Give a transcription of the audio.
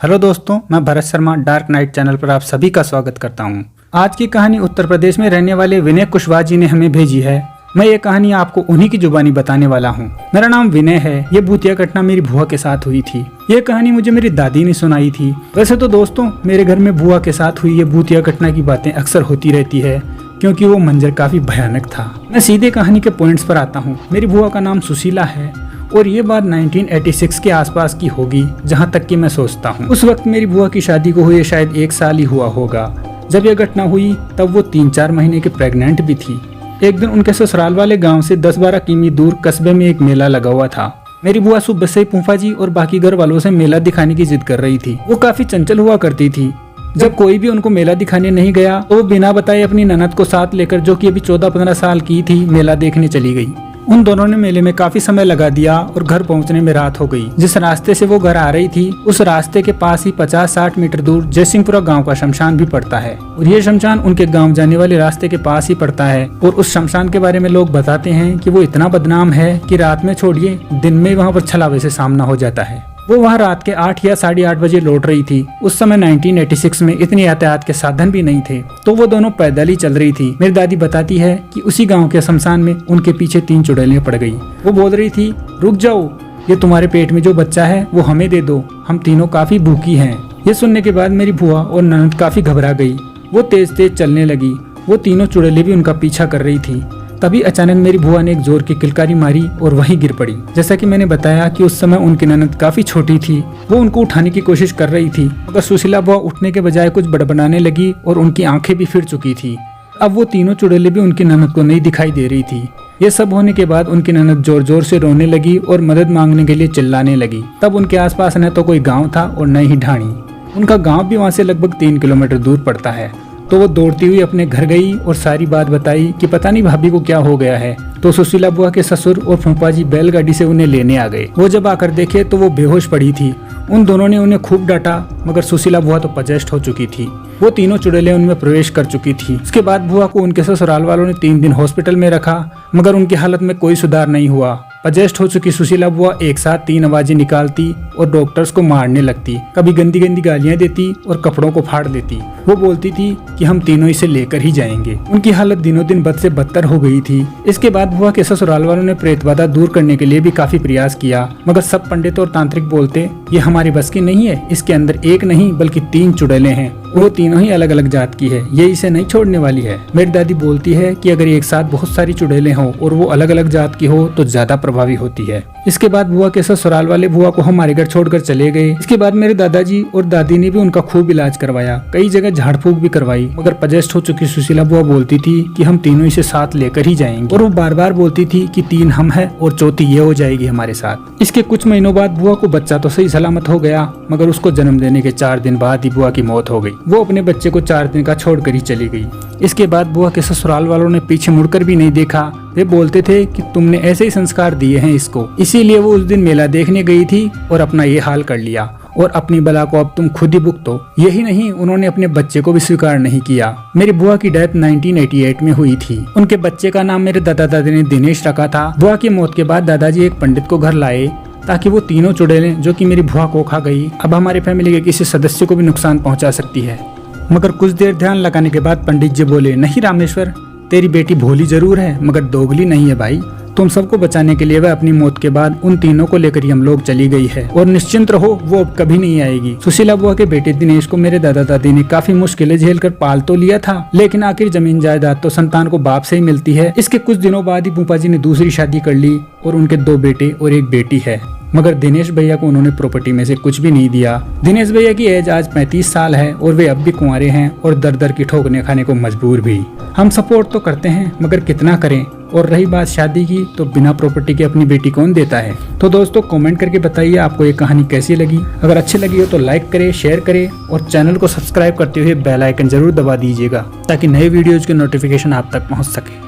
Hello दोस्तों, मैं Bharat Sharma dark night channel पर आप सभी का स्वागत करता हूं। आज की कहानी उत्तर प्रदेश में रहने वाले विनय कुशवाहा जी ने हमें भेजी है। मैं ये कहानी आपको उन्हीं की जुबानी बताने वाला हूं। मेरा नाम विनय है। ये भूतिया घटना मेरी बुआ के साथ हुई थी। ये कहानी मुझे मेरी दादी ने सुनाई थी। वैसे तो दोस्तों, मेरे घर में बुआ के साथ हुई ये भूतिया घटना की बातें अक्सर होती रहती है, क्योंकि वो मंजर काफी भयानक था। मैं सीधे कहानी के पॉइंट्स पर आता हूँ। मेरी बुआ का नाम सुशीला है और ये बात 1986 के आसपास की होगी, जहाँ तक कि मैं सोचता हूँ। उस वक्त मेरी बुआ की शादी को हुए शायद 1 साल ही हुआ होगा। जब यह घटना हुई तब वो 3-4 महीने के प्रेग्नेंट भी थी। एक दिन उनके ससुराल वाले गांव से 10-12 किमी दूर कस्बे में एक मेला लगा हुआ था। मेरी बुआ सुबह से ही फूफा जी और बाकी घर वालों से मेला दिखाने की जिद कर रही थी। वो काफी चंचल हुआ करती थी। जब कोई भी उनको मेला दिखाने नहीं गया तो वो बिना बताए अपनी ननद को साथ लेकर, जो कि अभी 14-15 साल की थी, मेला देखने चली गई। उन दोनों ने मेले में काफी समय लगा दिया और घर पहुंचने में रात हो गई। जिस रास्ते से वो घर आ रही थी, उस रास्ते के पास ही 50-60 मीटर दूर जयसिंहपुरा गांव का शमशान भी पड़ता है और ये शमशान उनके गांव जाने वाले रास्ते के पास ही पड़ता है। और उस शमशान के बारे में लोग बताते हैं कि वो इतना बदनाम है कि रात में छोड़िए, दिन में वहाँ पर छलावे से सामना हो जाता है। वो वहाँ रात के 8 या 8:30 बजे लौट रही थी। उस समय 1986 में इतने यातायात के साधन भी नहीं थे, तो वो दोनों पैदल ही चल रही थी। मेरी दादी बताती है कि उसी गांव के शमशान में उनके पीछे 3 चुड़ैलें पड़ गई। वो बोल रही थी, रुक जाओ, ये तुम्हारे पेट में जो बच्चा है वो हमें दे दो, हम तीनों काफी भूखी हैं। ये सुनने के बाद मेरी बुआ और ननद काफी घबरा गई। वो तेज तेज चलने लगी। वो तीनों चुड़ैलें भी उनका पीछा कर रही थी। तभी अचानक मेरी बुआ ने एक जोर की किलकारी मारी और वहीं गिर पड़ी। जैसा कि मैंने बताया कि उस समय उनकी ननद काफी छोटी थी। वो उनको उठाने की कोशिश कर रही थी, मगर सुशीला बुआ उठने के बजाय कुछ बड़बड़ाने लगी और उनकी आंखें भी फिर चुकी थी। अब वो तीनों चुड़ैलें भी उनकी ननद को नहीं दिखाई दे रही थी। ये सब होने के बाद उनकी ननद जोर जोर से रोने लगी और मदद मांगने के लिए चिल्लाने लगी। तब उनके आसपास न तो कोई गाँव था और न ही ढाणी। उनका गाँव भी वहाँ से लगभग 3 किलोमीटर दूर पड़ता है। तो वो दौड़ती हुई अपने घर गई और सारी बात बताई कि पता नहीं भाभी को क्या हो गया है। तो सुशीला बुआ के ससुर और फूफा जी बैलगाड़ी से उन्हें लेने आ गए। वो जब आकर देखे तो वो बेहोश पड़ी थी। उन दोनों ने उन्हें खूब डांटा, मगर सुशीला बुआ तो पजेस्ट हो चुकी थी। वो तीनों चुड़ैलें उनमें प्रवेश कर चुकी थी। उसके बाद बुआ को उनके ससुराल वालों ने 3 दिन हॉस्पिटल में रखा, मगर उनकी हालत में कोई सुधार नहीं हुआ। पजेस्ट हो चुकी सुशीला बुआ एक साथ 3 आवाजें निकालती और डॉक्टर्स को मारने लगती। कभी गंदी गंदी गालियां देती और कपड़ों को फाड़ देती। वो बोलती थी कि हम तीनों इसे लेकर ही जाएंगे। उनकी हालत दिनों दिन बद से बदतर हो गई थी। इसके बाद बुआ के ससुराल वालों ने प्रेतबाधा दूर करने के लिए भी काफी प्रयास किया, मगर सब पंडित और तांत्रिक बोलते ये हमारी बस की नहीं है। इसके अंदर एक नहीं बल्कि 3 चुड़ैलें हैं। वो तीनों ही अलग अलग जात की है। ये इसे नहीं छोड़ने वाली है। मेरी दादी बोलती है कि अगर एक साथ बहुत सारी चुड़ैलें हो और वो अलग अलग जात की हो तो ज्यादा प्रभावी होती है। इसके बाद बुआ के ससुराल वाले बुआ को हमारे घर छोड़कर चले गए। इसके बाद मेरे दादाजी और दादी ने भी उनका खूब इलाज करवाया, कई जगह झाड़ फूक भी करवाई, मगर पजेस्ट हो चुकी सुशीला बुआ बोलती थी कि हम तीनों इसे साथ लेकर ही जाएंगे। और वो बार बार बोलती थी कि 3 हम हैं और चौथी ये हो जाएगी हमारे साथ। इसके कुछ महीनों बाद बुआ को बच्चा तो सही सलामत हो गया, मगर उसको जन्म देने के 4 दिन बाद ही बुआ की मौत हो गई। वो अपने बच्चे को 4 दिन का छोड़कर ही चली गई। इसके बाद बुआ के ससुराल वालों ने पीछे मुड़कर भी नहीं देखा। वे बोलते थे कि तुमने ऐसे ही संस्कार दिए हैं इसको, इसीलिए वो उस दिन मेला देखने गई थी और अपना ये हाल कर लिया और अपनी बला को अब तुम खुद ही भुगतो। यही नहीं, उन्होंने अपने बच्चे को भी स्वीकार नहीं किया। मेरी बुआ की डेथ 1988 में हुई थी। उनके बच्चे का नाम मेरे दादा दादी ने दिनेश रखा था। बुआ की मौत के बाद दादाजी एक पंडित को घर लाए ताकि वो तीनों चुड़ैलें, जो कि मेरी बुआ को खा गई, अब हमारे फैमिली के किसी सदस्य को भी नुकसान पहुंचा सकती है। मगर कुछ देर ध्यान लगाने के बाद पंडित जी बोले, नहीं रामेश्वर, तेरी बेटी भोली जरूर है मगर दोगली नहीं है भाई। तुम सबको बचाने के लिए वह अपनी मौत के बाद उन तीनों को लेकर ही हम लोग चली गई है और निश्चिंत रहो, वो अब कभी नहीं आएगी। सुशीला बुआ के बेटे दिनेश को मेरे दादा दादी ने काफी मुश्किलें झेलकर पाल तो लिया था, लेकिन आखिर जमीन जायदाद तो संतान को बाप से ही मिलती है। इसके कुछ दिनों बाद ही फूफा जी ने दूसरी शादी कर ली और उनके 2 बेटे और 1 बेटी है, मगर दिनेश भैया को उन्होंने प्रॉपर्टी में से कुछ भी नहीं दिया। दिनेश भैया की एज आज 35 साल है और वे अब भी कुंवारे हैं और दर दर की ठोकने खाने को मजबूर भी। हम सपोर्ट तो करते हैं मगर कितना करें। और रही बात शादी की, तो बिना प्रॉपर्टी के अपनी बेटी कौन देता है। तो दोस्तों, कमेंट करके बताइए आपको ये कहानी कैसी लगी। अगर अच्छी लगी हो तो लाइक करें, शेयर करें और चैनल को सब्सक्राइब करते हुए बेल आइकन जरूर दबा दीजिएगा ताकि नए वीडियोज के नोटिफिकेशन आप तक पहुंच सके।